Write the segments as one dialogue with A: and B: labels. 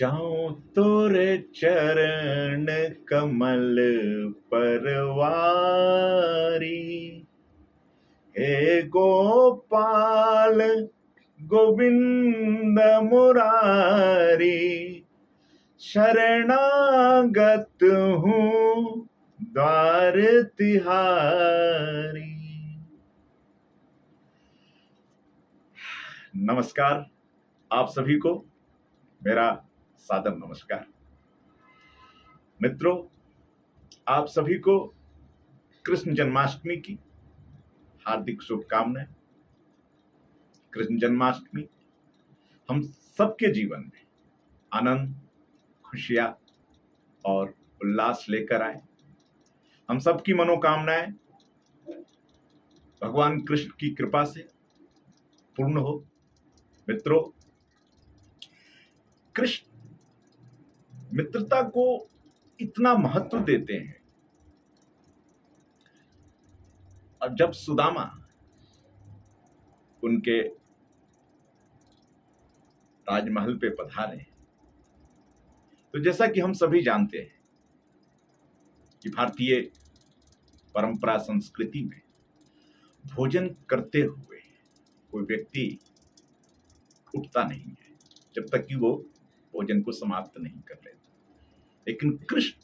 A: जाऊं तोरे चरण कमल परवारी। हे गोपाल गोविंद मुरारी, शरणागत हूँ द्वार तिहारी। नमस्कार आप सभी को, मेरा सादर नमस्कार। मित्रों, आप सभी को कृष्ण जन्माष्टमी की हार्दिक शुभकामनाएं। कृष्ण जन्माष्टमी हम सबके जीवन में आनंद, खुशियां और उल्लास लेकर आए। हम सबकी मनोकामनाएं भगवान कृष्ण की कृपा से पूर्ण हो। मित्रों, कृष्ण मित्रता को इतना महत्व देते हैं। और जब सुदामा उनके राजमहल पे पधारे, तो जैसा कि हम सभी जानते हैं कि भारतीय परंपरा संस्कृति में भोजन करते हुए कोई व्यक्ति उठता नहीं है जब तक कि वो भोजन को समाप्त नहीं कर लेता। लेकिन कृष्ण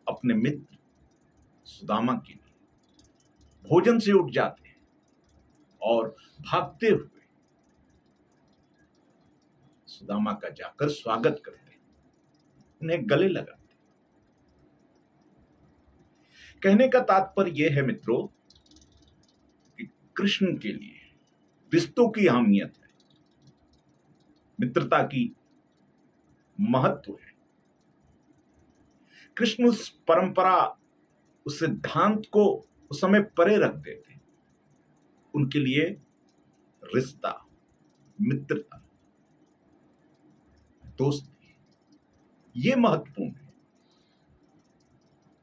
A: अपने मित्र सुदामा के लिए भोजन से उठ जाते हैं और भागते हुए सुदामा का जाकर स्वागत करते हैं, उन्हें गले लगाते हैं। कहने का तात्पर्य यह है मित्रों कि कृष्ण के लिए रिश्तों की अहमियत है, मित्रता की महत्व है। कृष्ण उस परंपरा, उस सिद्धांत को उस समय परे रख देते। उनके लिए रिश्ता, मित्रता, दोस्ती ये महत्वपूर्ण है।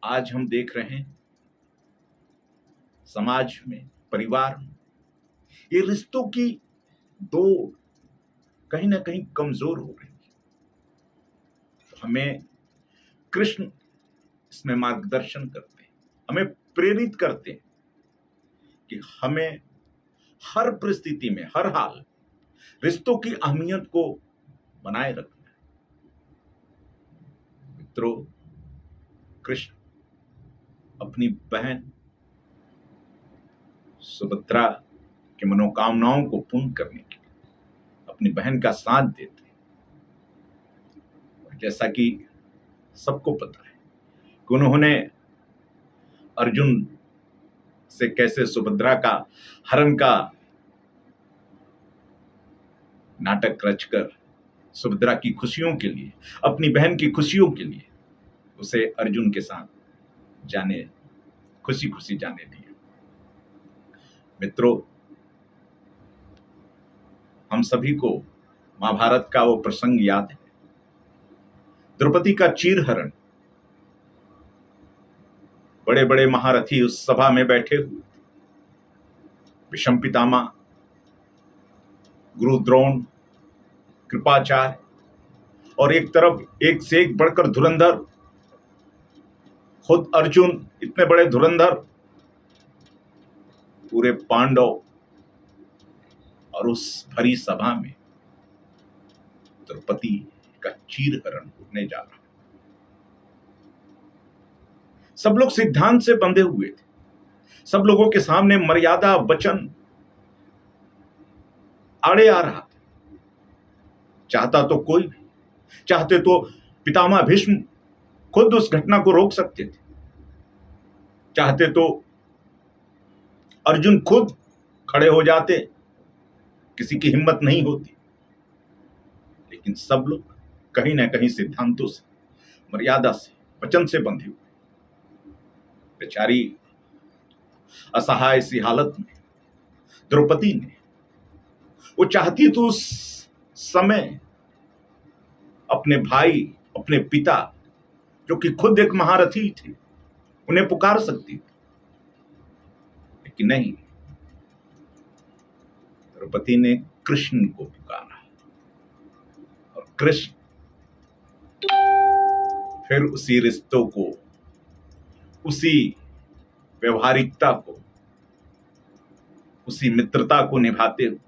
A: आज हम देख रहे हैं समाज में, परिवार में ये रिश्तों की दो कहीं ना कहीं कमजोर हो रही है। तो हमें कृष्ण इसमें मार्गदर्शन करते हैं, हमें प्रेरित करते हैं कि हमें हर परिस्थिति में, हर हाल रिश्तों की अहमियत को बनाए रखना है। मित्रों, कृष्ण अपनी बहन सुभद्रा की मनोकामनाओं को पूर्ण करने के लिए अपनी बहन का साथ देते हैं। जैसा कि सबको पता है कि उन्होंने अर्जुन से कैसे सुभद्रा का हरण का नाटक रचकर सुभद्रा की खुशियों के लिए, अपनी बहन की खुशियों के लिए उसे अर्जुन के साथ खुशी खुशी जाने दिया। मित्रों, हम सभी को महाभारत का वो प्रसंग याद है, द्रौपदी का चीरहरण। बड़े बड़े महारथी उस सभा में बैठे हुए थे। भीष्म पितामह, गुरु द्रोण, कृपाचार्य और एक तरफ एक से एक बढ़कर धुरंधर, खुद अर्जुन, इतने बड़े धुरंधर, पूरे पांडव, और उस भरी सभा में द्रौपदी का चीरहरण होने जा रहा। सब लोग सिद्धांत से बंधे हुए थे, सब लोगों के सामने मर्यादा वचन आड़े आ रहा था। चाहता तो कोई भी, चाहते तो पितामह भीष्म खुद उस घटना को रोक सकते थे, चाहते तो अर्जुन खुद खड़े हो जाते, किसी की हिम्मत नहीं होती। लेकिन सब लोग कहीं ना कहीं सिद्धांतों से, मर्यादा से, वचन से बंधे हुए। बेचारी असहाय सी हालत में द्रौपदी ने, वो चाहती तो उस समय अपने भाई, अपने पिता, जो कि खुद एक महारथी थे, उन्हें पुकार सकती थी, लेकिन नहीं, द्रौपदी ने कृष्ण को पुकारा। और कृष्ण फिर उसी रिश्तों को, उसी व्यवहारिकता को, उसी मित्रता को निभाते हुए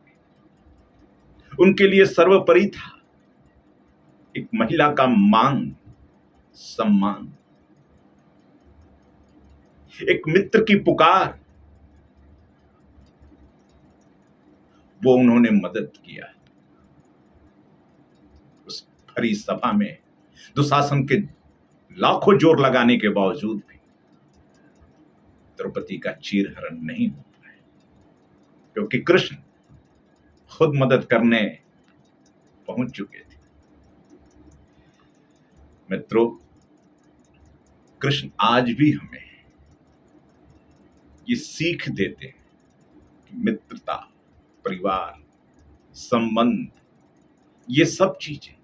A: उनके लिए सर्वोपरि था एक महिला का मान, सम्मान, एक मित्र की पुकार, वो उन्होंने मदद किया। उस भरी सभा में दुशासन के लाखों जोर लगाने के बावजूद भी द्रौपदी का चीरहरण नहीं हो पाया, क्योंकि कृष्ण खुद मदद करने पहुंच चुके थे। मित्रों, कृष्ण आज भी हमें ये सीख देते हैं कि मित्रता, परिवार, संबंध, ये सब चीजें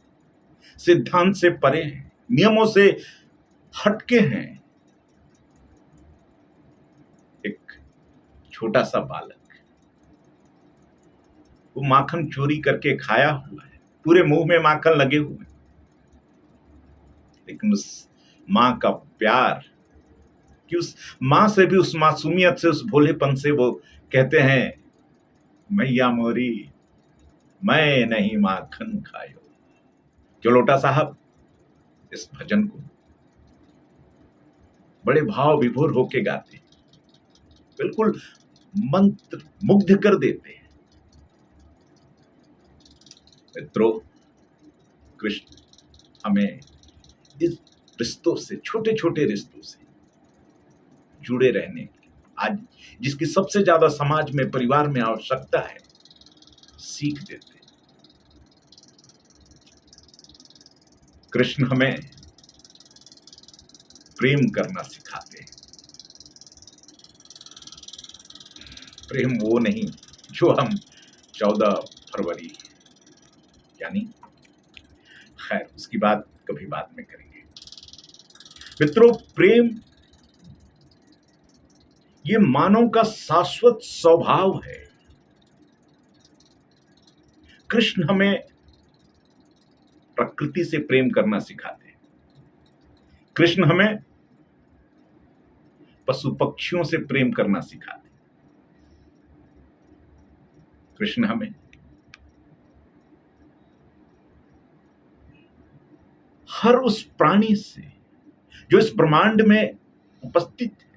A: सिद्धांत से परे हैं, नियमों से हटके हैं। एक छोटा सा बालक, वो माखन चोरी करके खाया हुआ है, पूरे मुंह में माखन लगे हुए, लेकिन उस मां का प्यार, कि उस मां से भी, उस मासूमियत से, उस भोलेपन से वो कहते हैं, मैया मोरी मैं नहीं माखन खायो। जलोटा साहब इस भजन को बड़े भाव विभोर होके गाते, बिल्कुल मंत्र मुग्ध कर देते हैं। मित्रों, कृष्ण हमें इस रिश्तों से, छोटे छोटे रिश्तों से जुड़े रहने की, आज जिसकी सबसे ज्यादा समाज में, परिवार में आवश्यकता है, सीख देते हैं। कृष्ण हमें प्रेम करना सिखाते हैं। प्रेम वो नहीं जो हम 14 फरवरी, यानी खैर उसकी बात कभी बाद में करेंगे। मित्रों, प्रेम ये मानव का शाश्वत स्वभाव है। कृष्ण हमें प्रकृति से प्रेम करना सिखाते हैं। कृष्ण हमें पशु पक्षियों से प्रेम करना सिखाते हैं। कृष्ण हमें हर उस प्राणी से जो इस ब्रह्मांड में उपस्थित है,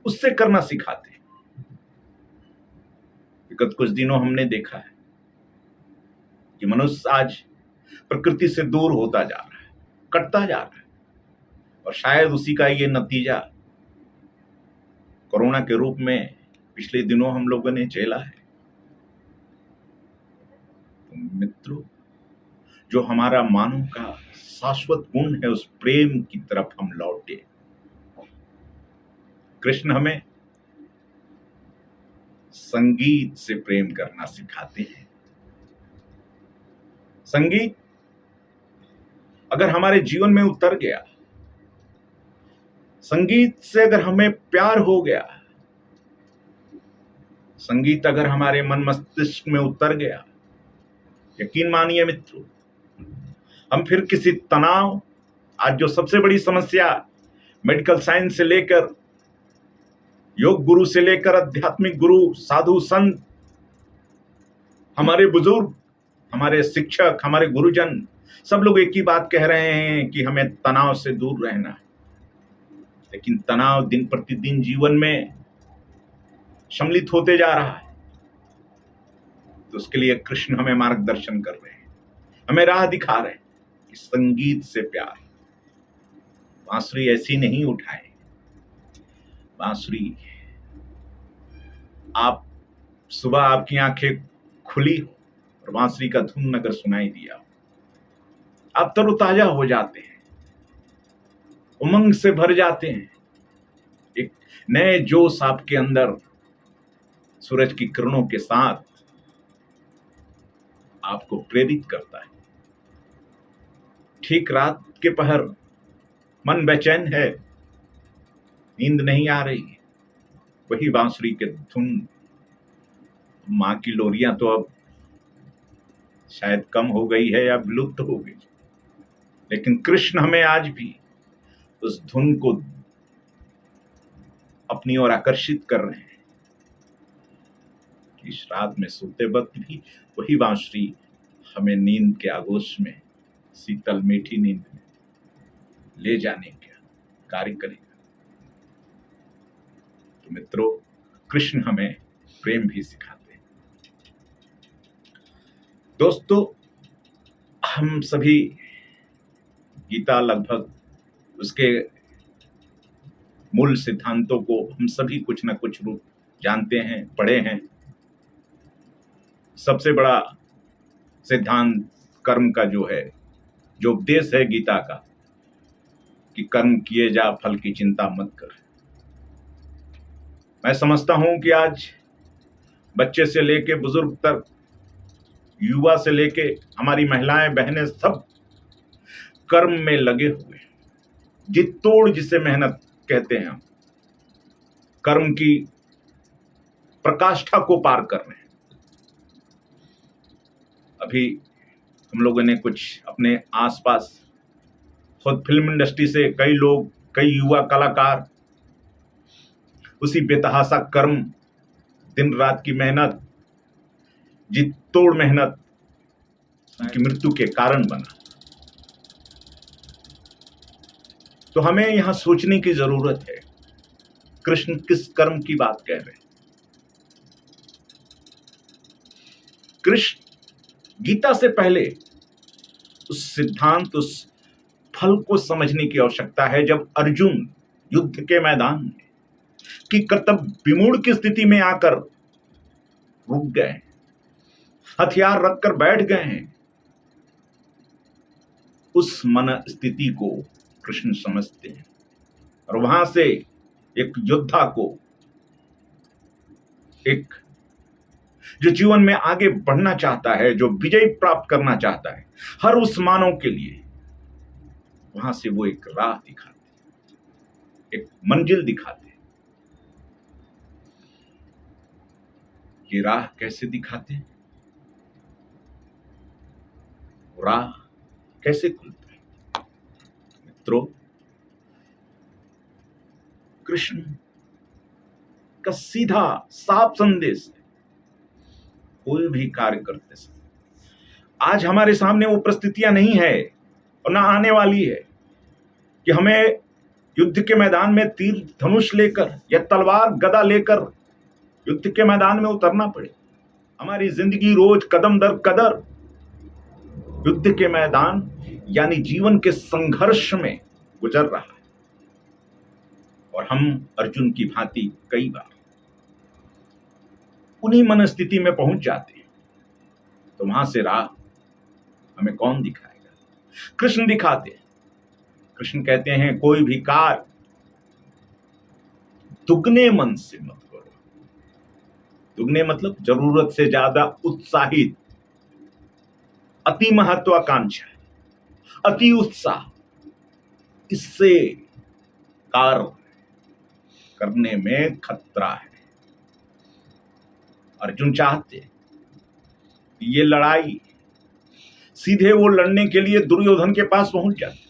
A: उससे करना सिखाते हैं। विगत कुछ दिनों हमने देखा है कि मनुष्य आज प्रकृति से दूर होता जा रहा है, कटता जा रहा है, और शायद उसी का ये नतीजा कोरोना के रूप में पिछले दिनों हम लोगों ने झेला है। तो मित्रों, जो हमारा मानव का शाश्वत गुण है, उस प्रेम की तरफ हम लौटे। कृष्ण हमें संगीत से प्रेम करना सिखाते हैं। संगीत अगर हमारे जीवन में उतर गया, संगीत से अगर हमें प्यार हो गया, संगीत अगर हमारे मन मस्तिष्क में उतर गया, यकीन मानिए मित्रों, हम फिर किसी तनाव, आज जो सबसे बड़ी समस्या मेडिकल साइंस से लेकर, योग गुरु से लेकर, आध्यात्मिक गुरु, साधु संत, हमारे बुजुर्ग, हमारे शिक्षक, हमारे गुरुजन, सब लोग एक ही बात कह रहे हैं कि हमें तनाव से दूर रहना है। लेकिन तनाव दिन प्रतिदिन जीवन में सम्मिलित होते जा रहा है। तो उसके लिए कृष्ण हमें मार्गदर्शन कर रहे हैं, हमें राह दिखा रहे हैं कि संगीत से प्यार। बांसुरी ऐसी नहीं उठाए, बांसुरी, आप सुबह आपकी आंखें खुली और बांसुरी का धुन अगर सुनाई दिया, आप तरोताजा हो जाते हैं, उमंग से भर जाते हैं। एक नए जोश आपके अंदर सूरज की किरणों के साथ आपको प्रेरित करता है। ठीक रात के पहर मन बेचैन है, नींद नहीं आ रही, वही बांसुरी के धुन, माँ की लोरियां तो अब शायद कम हो गई है या विलुप्त हो गई, लेकिन कृष्ण हमें आज भी उस धुन को अपनी ओर आकर्षित कर रहे हैं कि इस रात में सोते वक्त भी वही बांसुरी हमें नींद के आगोश में, शीतल मीठी नींद में ले जाने का कार्य करेगा। तो मित्रों, कृष्ण हमें प्रेम भी सिखाते हैं। दोस्तों, हम सभी गीता लगभग उसके मूल सिद्धांतों को हम सभी कुछ न कुछ रूप जानते हैं, पढ़े हैं। सबसे बड़ा सिद्धांत कर्म का जो है, जो उपदेश है गीता का, कि कर्म किए जा, फल की चिंता मत कर। मैं समझता हूं कि आज बच्चे से लेके बुजुर्ग तक, युवा से लेके हमारी महिलाएं बहनें सब कर्म में लगे हुए, जित तोड़ जिसे मेहनत कहते हैं, हम कर्म की प्रकाष्ठा को पार कर रहे हैं। अभी हम लोगों ने कुछ अपने आसपास, खुद फिल्म इंडस्ट्री से कई लोग, कई युवा कलाकार उसी बेतहाशा कर्म, दिन रात की मेहनत, जित तोड़ मेहनत उनकी मृत्यु के कारण बना। तो हमें यहां सोचने की जरूरत है, कृष्ण किस कर्म की बात कह रहे हैं। कृष्ण गीता से पहले उस सिद्धांत, उस फल को समझने की आवश्यकता है। जब अर्जुन युद्ध के मैदान में की कर्तव्य विमूढ़ की स्थिति में आकर रुक गए, हथियार रखकर बैठ गए हैं, उस मन स्थिति को कृष्ण समझते हैं और वहां से एक योद्धा को, एक जो जीवन में आगे बढ़ना चाहता है, जो विजय प्राप्त करना चाहता है, हर उस मानव के लिए वहां से वो एक राह दिखाते, एक मंजिल दिखाते। ये राह कैसे दिखाते, राह कैसे खुलता है? मित्रों, कृष्ण का सीधा साफ संदेश है, कोई भी कार्य करते समय आज हमारे सामने वो परिस्थितियां नहीं है और ना आने वाली है कि हमें युद्ध के मैदान में तीर धनुष लेकर या तलवार गदा लेकर युद्ध के मैदान में उतरना पड़े। हमारी जिंदगी रोज कदम दर कदर युद्ध के मैदान यानी जीवन के संघर्ष में गुजर रहा है और हम अर्जुन की भांति कई बार उन्हीं मनस्थिति में पहुंच जाते हैं। तो वहां से राह हमें कौन दिखाएगा? कृष्ण दिखाते हैं। कृष्ण कहते हैं, कोई भी कार्य दुगने मन से मत करो। दुगने मतलब जरूरत से ज्यादा उत्साहित, अति महत्वाकांक्षा, अति उत्साह, इससे कार्य करने में खतरा है। अर्जुन चाहते ये लड़ाई सीधे वो लड़ने के लिए दुर्योधन के पास पहुंच जाते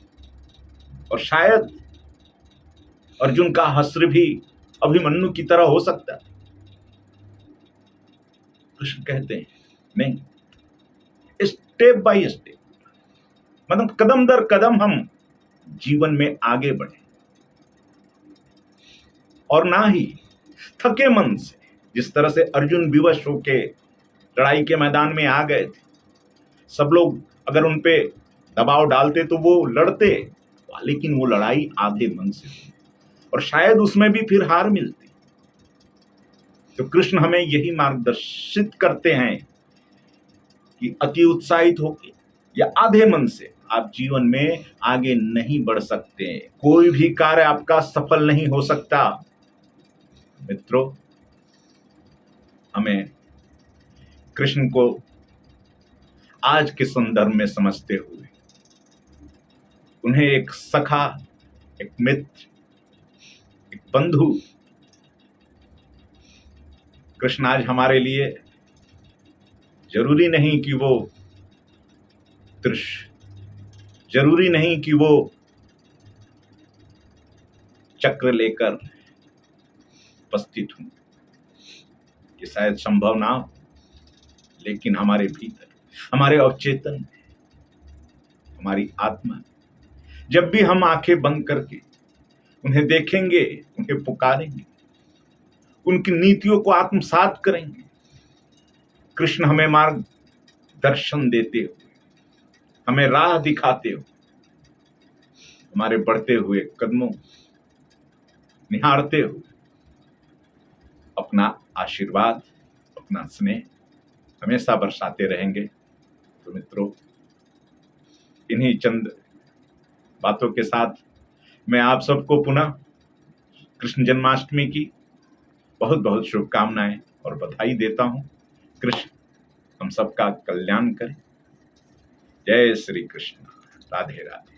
A: और शायद अर्जुन का हश्र भी अभिमन्यु की तरह हो सकता है। कृष्ण कहते हैं नहीं, स्टेप बाय स्टेप, मतलब कदम दर कदम हम जीवन में आगे बढ़े और ना ही थके मन से, जिस तरह से अर्जुन विवश होके लड़ाई के मैदान में आ गए थे। सब लोग अगर उन पे दबाव डालते तो वो लड़ते, लेकिन वो लड़ाई आधे मन से थी और शायद उसमें भी फिर हार मिलती। तो कृष्ण हमें यही मार्गदर्शित करते हैं कि अति उत्साहित होके या आधे मन से आप जीवन में आगे नहीं बढ़ सकते। कोई भी कार्य आपका सफल नहीं हो सकता। मित्रों, हमें कृष्ण को आज के संदर्भ में समझते हुए उन्हें एक सखा, एक मित्र, एक बंधु, कृष्ण आज हमारे लिए जरूरी नहीं कि वो दृश्य, जरूरी नहीं कि वो चक्र लेकर उपस्थित हूं। ये शायद संभव ना हो, लेकिन हमारे भीतर, हमारे अवचेतन में, हमारी आत्मा, जब भी हम आंखें बंद करके उन्हें देखेंगे, उन्हें पुकारेंगे, उनकी नीतियों को आत्मसात करेंगे, कृष्ण हमें मार्गदर्शन देते हुए, हमें राह दिखाते हुए, हमारे बढ़ते हुए कदमों निहारते हुए अपना आशीर्वाद, अपना स्नेह हमेशा बरसाते रहेंगे। तो मित्रों, इन्हीं चंद बातों के साथ मैं आप सबको पुनः कृष्ण जन्माष्टमी की बहुत बहुत शुभकामनाएं और बधाई देता हूं। कृष्ण हम सबका कल्याण करे। जय श्री कृष्ण। राधे राधे।